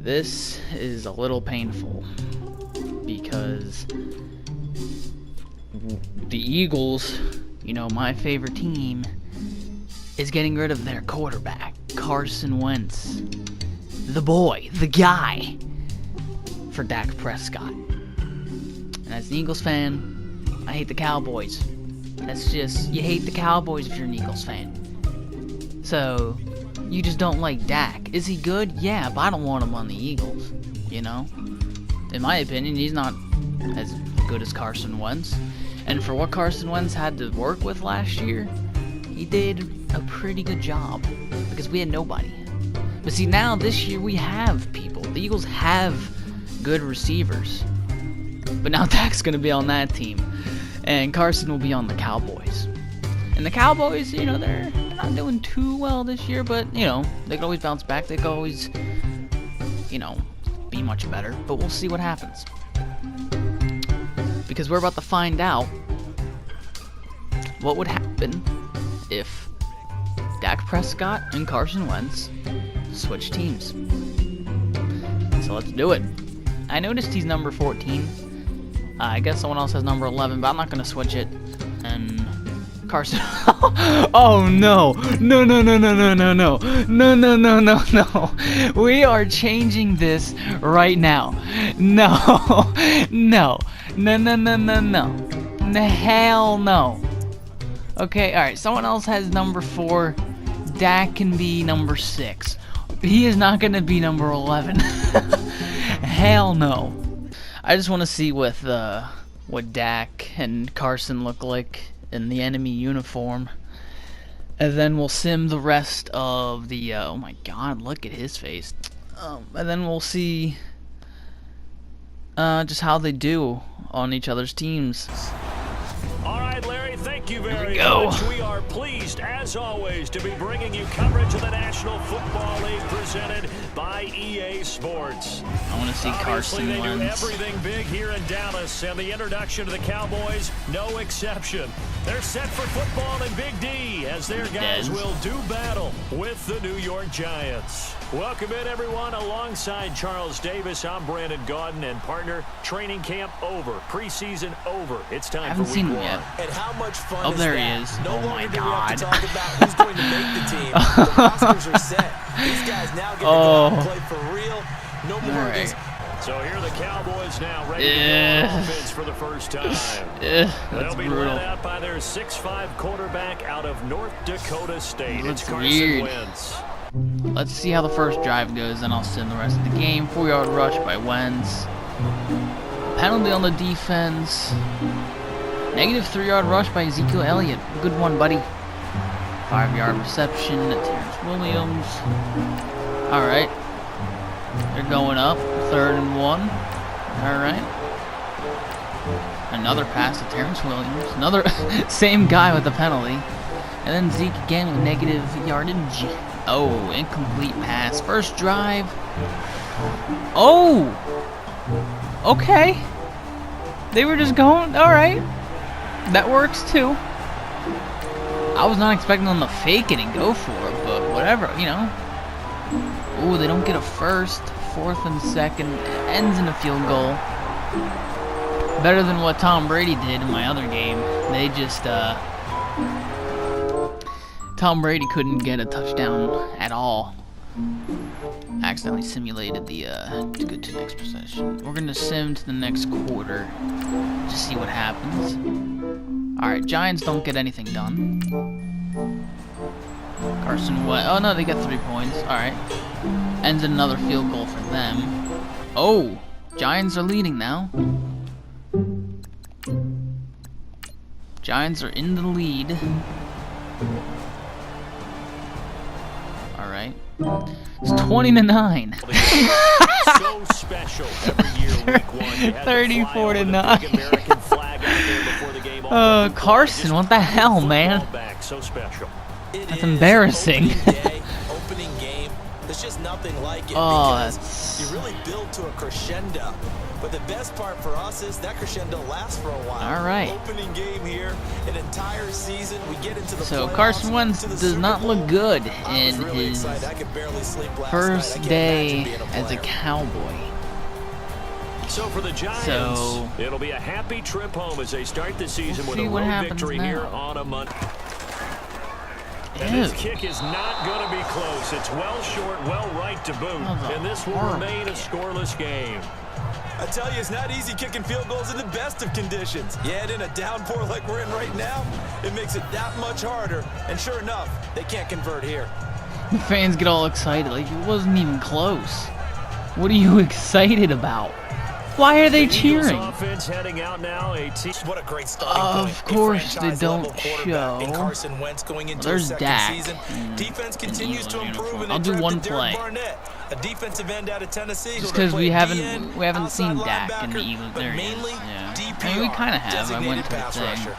This is a little painful because the Eagles, you know, my favorite team, is getting rid of their quarterback, Carson Wentz. The boy, the guy, for Dak Prescott. And as an Eagles fan, I hate the Cowboys. That's just, you hate the Cowboys if you're an Eagles fan. So, you just don't like Dak. Is he good? Yeah, but I don't want him on the Eagles, you know? In my opinion, he's not as good as Carson Wentz. And for what Carson Wentz had to work with last year, he did a pretty good job because we had nobody. But see, now this year we have people. The Eagles have good receivers. But now Dak's going to be on that team. And Carson will be on the Cowboys. And the Cowboys, you know, they're not doing too well this year, but, you know, they could always bounce back. They could always, you know, be much better. But we'll see what happens. Because we're about to find out what would happen if Dak Prescott and Carson Wentz switch teams. So let's do it. I noticed he's number 14. I guess someone else has number 11, but I'm not going to switch it. And Carson... Oh, no. No, no, no, no, no, no, no. No, no, no, no, no. We are changing this right now. No. No. No, no, no, no, no. Hell no. Okay, alright. Someone else has number 4. Dak can be number 6. He is not going to be number 11. Hell no. I just want to see what Dak and Carson look like in the enemy uniform. And then we'll sim the rest of the... oh my god, look at his face. And then we'll see just how they do on each other's teams. All right, Larry, thank you very much. We are pleased, as always, to be bringing you coverage of the National Football League presented by EA Sports. I want to see Carson Wentz. They do everything big here in Dallas, and the introduction to the Cowboys, no exception. They're set for football in Big D as their guys will do battle with the New York Giants. Welcome in, everyone. Alongside Charles Davis, I'm Brandon Gaudin, and partner, training camp over, preseason over. It's time for week 1. And how much fun is there that? He is. No oh my longer god. Do we have to talk about who's going to make the team. The rosters are set. These guys now get to go out and play for real. No more of this. So here are the Cowboys now ready to go on offense for the first time. They'll be led out by their 6'5" quarterback out of North Dakota State. It's Carson Wentz. Let's see how the first drive goes, then I'll send the rest of the game. 4-yard rush by Wentz. Penalty on the defense. Negative 3-yard rush by Ezekiel Elliott. Good one, buddy. 5-yard reception at Terrence Williams. Alright. They're going up. 3rd and 1. Alright. Another pass to Terrence Williams. Another same guy with the penalty. And then Zeke again with negative yardage. Oh, incomplete pass. First drive. Oh! Okay. They were just going. Alright. That works too. I was not expecting them to fake it and go for it, but whatever, you know. Ooh, they don't get a first. 4th and 2nd. It ends in a field goal. Better than what Tom Brady did in my other game. They just, Tom Brady couldn't get a touchdown at all. Accidentally simulated the, to go to the next possession. We're gonna sim to the next quarter. Just see what happens. Alright, Giants don't get anything done. Carson Wentz. Oh no, they got 3 points. Alright. Ends in another field goal for them. Oh! Giants are leading now. Giants are in the lead. Alright. It's 20-9. So special every year, week 1. 34-9. Carson, what the hell, man? So special. That's embarrassing. Opening game. There's just nothing nothing like it Oh, because you really build to a crescendo. But the best part for us is that crescendo lasts for a while. All right. Opening game here, an entire season. We get into the So playoffs, Carson Wentz to the does Super not Bowl. look good I was in really his excited. I could barely sleep last first night. I can't day imagine being as a player. Cowboy. So for the Giants, So, it'll be a happy trip home as they start the season we'll with a see what road happens victory now. here on a Monday. And Ew. this kick is not going to be close. It's well short, well right to boot. That was a And this will horrible remain a kick. scoreless game. I tell you, it's not easy kicking field goals in the best of conditions. You add in a downpour like we're in right now, it makes it that much harder. And sure enough, they can't convert here. The fans get all excited, like it wasn't even close. What are you excited about? Why are they The Eagles cheering? offense heading out now. What a great starting Of point. course A they don't franchise-level quarterback in show. Carson Wentz going into There's his second Dak season. in Defense continues to Eagle improve, uniform. and I'll they do drafted one Derek play. Barnett, a defensive end out of Tennessee. Just because because we haven't seen Dak in the Eagles. but There he is. mainly Yeah. DPR, I mean, we kind of have. I designated went to the pass thing. rusher.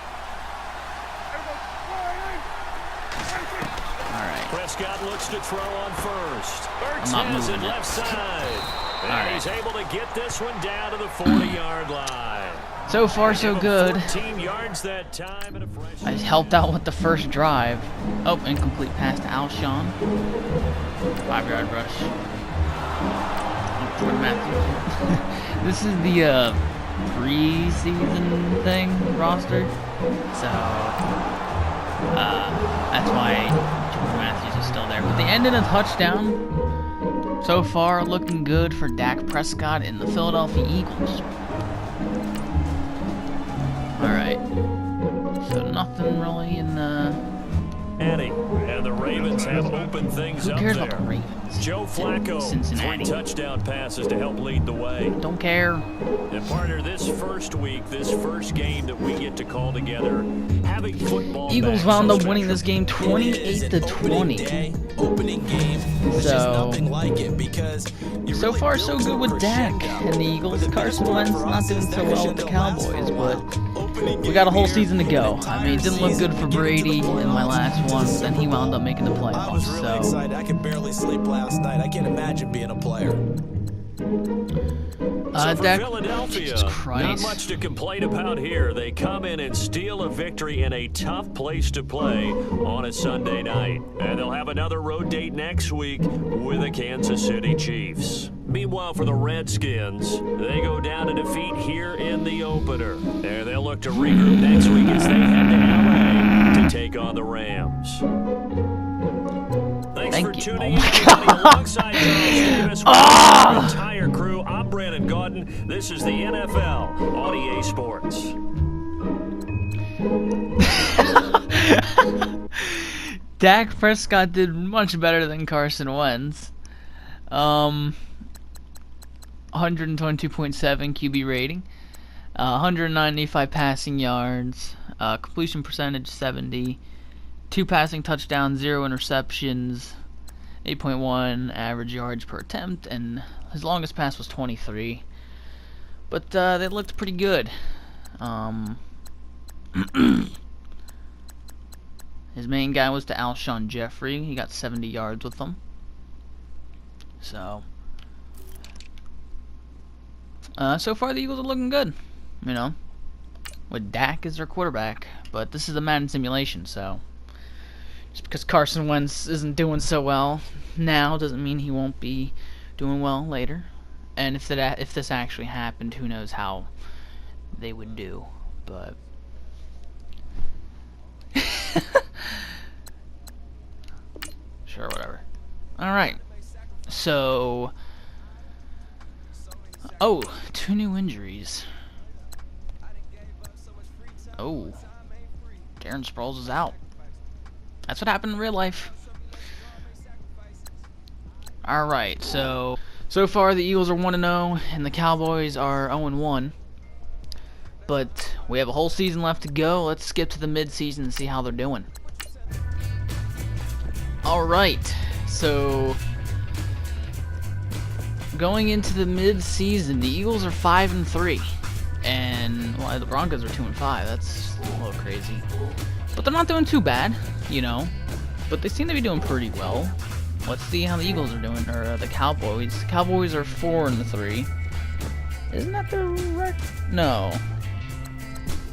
All right. Prescott looks to throw on first. I'm not Ertz has it moving it. left side. And right. he's able to get this one down to the 40-yard line. So far, so Give him good. 14 yards that time and a fresh I helped out with the first drive. Oh, incomplete pass to Alshon. 5-yard rush. Oh, Jordan Matthews. This is the preseason thing roster, so that's why Jordan Matthews is still there. But they ended a touchdown. So far, looking good for Dak Prescott and the Philadelphia Eagles. Alright. So nothing really in the... Cincinnati. And the Ravens have opened things Who up cares there. about the Ravens? Joe Flacco, Cincinnati. 3 touchdown passes to help lead the way. Don't care. And partner, this first week, this first game that we get to call together, having football Eagles back wound so up winning special. this game 28-20. Opening game. There's just So, nothing like it because you so really far build so to good a with Dak crescendo. and the Eagles. But the Carson best part Wentz for not us doing is so that well with the crescendo lasts for a Cowboys, while. but Opening we got a game whole here, season to an go. I entire mean, it didn't look season. good for We get into Brady the in my playoffs, last to the one, Super then he wound Bowl. up making the I playoffs. was really So, excited. I could barely sleep last night. I can't imagine being a player. So for Dak, Philadelphia, Jesus not Christ. much to complain about here. They come in and steal a victory in a tough place to play on a Sunday night. And they'll have another road date next week with the Kansas City Chiefs. Meanwhile, for the Redskins, they go down to defeat here in the opener. And they'll look to regroup next week as they head to LA to take on the Rams. Thanks Thank for you. tuning Oh in, my everybody. Alongside Charles Davis, our entire crew, I'm Brandon Gaudin. This is the NFL on EA Sports. Dak Prescott did much better than Carson Wentz. 122.7 QB rating, 195 passing yards, completion percentage 70, 2 passing touchdowns, 0 interceptions, 8.1 average yards per attempt, and his longest pass was 23. But they looked pretty good. His main guy was to Alshon Jeffrey. He got 70 yards with them. So far the Eagles are looking good, you know, with Dak as their quarterback. But this is a Madden simulation, so just because Carson Wentz isn't doing so well now doesn't mean he won't be doing well later. And if this actually happened, who knows how they would do. But sure, whatever. Alright. So, 2 new injuries. Oh, Darren Sproles is out. That's what happened in real life. Alright, so far the Eagles are 1-0 and the Cowboys are 0-1. But we have a whole season left to go. Let's skip to the mid-season and see how they're doing. Alright, so going into the mid-season, the Eagles are 5-3. And well, the Broncos are 2-5. That's a little crazy. But they're not doing too bad, you know. But they seem to be doing pretty well. let's see how the Eagles are doing, or the Cowboys. The Cowboys are 4-3. Isn't that the record? No.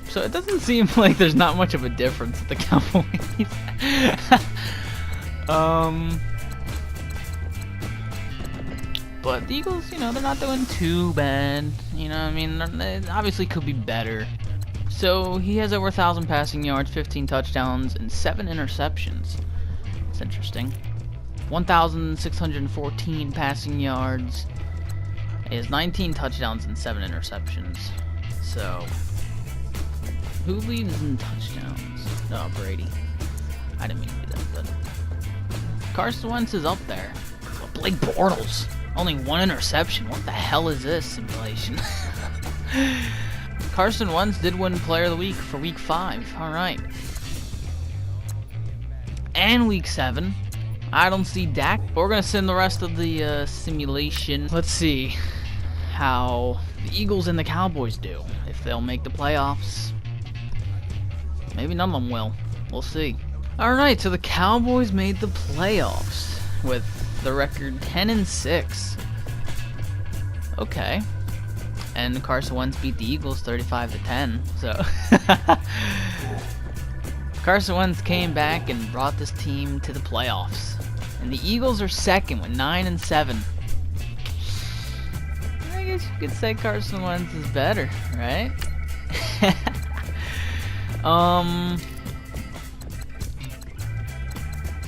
So it doesn't seem like there's not much of a difference with the Cowboys. But the Eagles, you know, they're not doing too bad. You know, I mean, they obviously could be better. So he has over 1,000 passing yards, 15 touchdowns, and 7 interceptions. It's interesting. 1,614 passing yards. He has 19 touchdowns and 7 interceptions. So, who leads in touchdowns? Oh, Brady. I didn't mean to do that, but Carson Wentz is up there. But Blake Bortles, only 1 interception. What the hell is this simulation? Carson Wentz did win Player of the Week for Week 5. All right. And Week 7. I don't see Dak, but we're going to send the rest of the simulation. Let's see how the Eagles and the Cowboys do. If they'll make the playoffs. Maybe none of them will. We'll see. Alright, so the Cowboys made the playoffs with the record 10-6. Okay. And Carson Wentz beat the Eagles 35-10. So Carson Wentz came back and brought this team to the playoffs. And the Eagles are second with 9-7. I guess you could say Carson Wentz is better, right?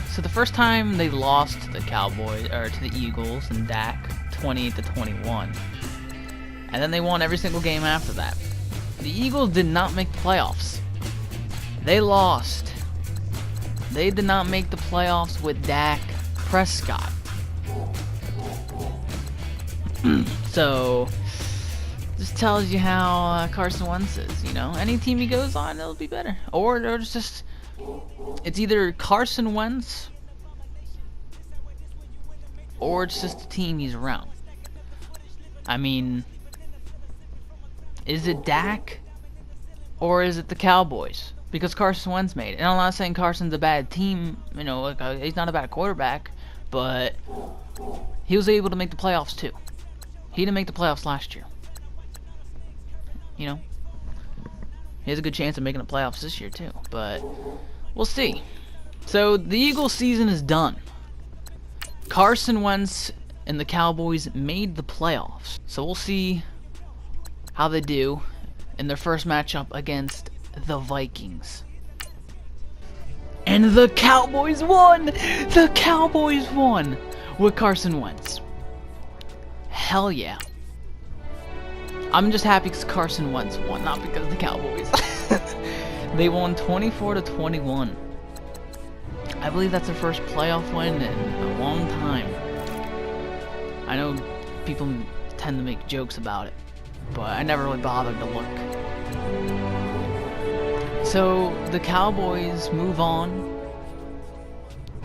So the first time they lost to the Cowboys, or to the Eagles and Dak, 28-21. And then they won every single game after that. The Eagles did not make the playoffs. They lost. They did not make the playoffs with Dak Prescott. So, just tells you how Carson Wentz is, you know. Any team he goes on, it'll be better. Or it's just, it's either Carson Wentz, or it's just the team he's around. I mean, is it Dak, or is it the Cowboys? Because Carson Wentz made it. And I'm not saying Carson's a bad team, you know, like he's not a bad quarterback, but he was able to make the playoffs too. He didn't make the playoffs last year. You know, he has a good chance of making the playoffs this year too, but we'll see. So the Eagles season is done. Carson Wentz and the Cowboys made the playoffs. So we'll see how they do in their first matchup against the Vikings. And the Cowboys won! The Cowboys won with Carson Wentz. Hell yeah. I'm just happy because Carson Wentz won, not because of the Cowboys. They won 24-21. I believe that's their first playoff win in a long time. I know people tend to make jokes about it, but I never really bothered to look. So the Cowboys move on.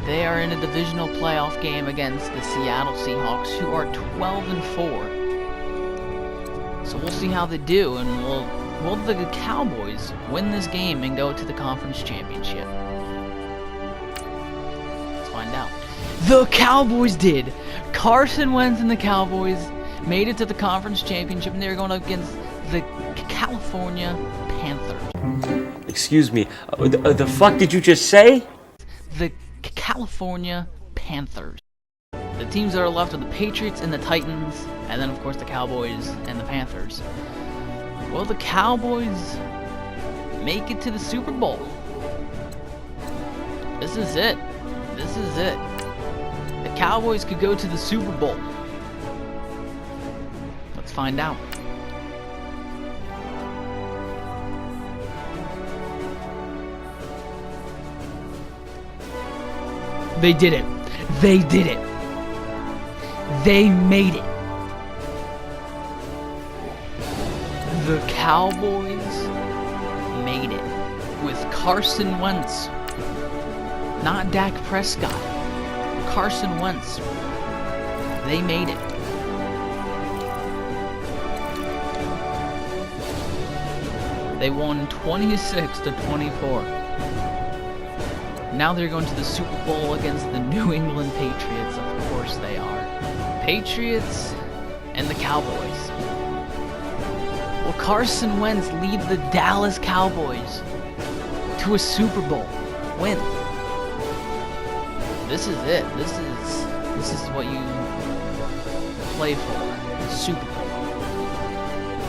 They are in a divisional playoff game against the Seattle Seahawks, who are 12-4. So we'll see how they do, and will the Cowboys win this game and go to the conference championship? Let's find out. The Cowboys did. Carson Wentz and the Cowboys made it to the conference championship, and they were going up against the California Panthers. Excuse me, the fuck did you just say? The California Panthers. The teams that are left are the Patriots and the Titans, and then of course the Cowboys and the Panthers. Will the Cowboys make it to the Super Bowl? This is it. This is it. The Cowboys could go to the Super Bowl. Let's find out. They did it. They did it. They made it. The Cowboys made it with Carson Wentz. Not Dak Prescott. Carson Wentz. They made it. They won 26-24. Now they're going to the Super Bowl against the New England Patriots. course they are. Patriots and the Cowboys. Will Carson Wentz lead the Dallas Cowboys to a Super Bowl win? This is it. This is what you play for. The Super Bowl.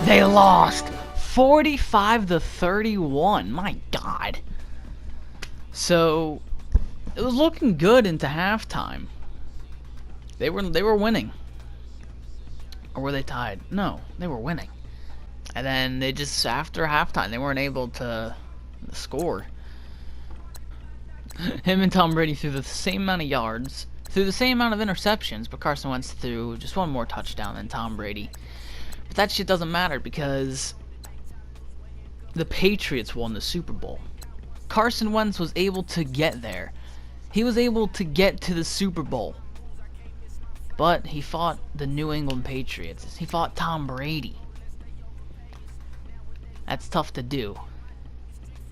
They lost 45-31. My God. So it was looking good into halftime. They were winning. Or were they tied? No, they were winning. And then they just, after halftime, they weren't able to score. Him and Tom Brady threw the same amount of yards, threw the same amount of interceptions, but Carson Wentz threw just one more touchdown than Tom Brady. But that shit doesn't matter because the Patriots won the Super Bowl. Carson Wentz was able to get there. He was able to get to the Super Bowl. But he fought the New England Patriots. He fought Tom Brady. That's tough to do.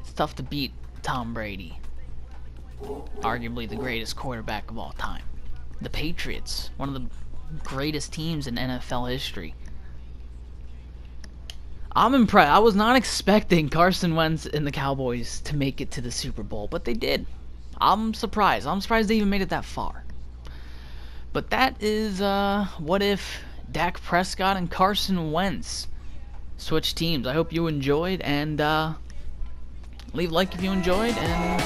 It's tough to beat Tom Brady. Arguably the greatest quarterback of all time. The Patriots, one of the greatest teams in NFL history. I'm impressed. I was not expecting Carson Wentz and the Cowboys to make it to the Super Bowl, but they did. I'm surprised. I'm surprised they even made it that far. But that is, what if Dak Prescott and Carson Wentz switch teams. I hope you enjoyed, and leave a like if you enjoyed, and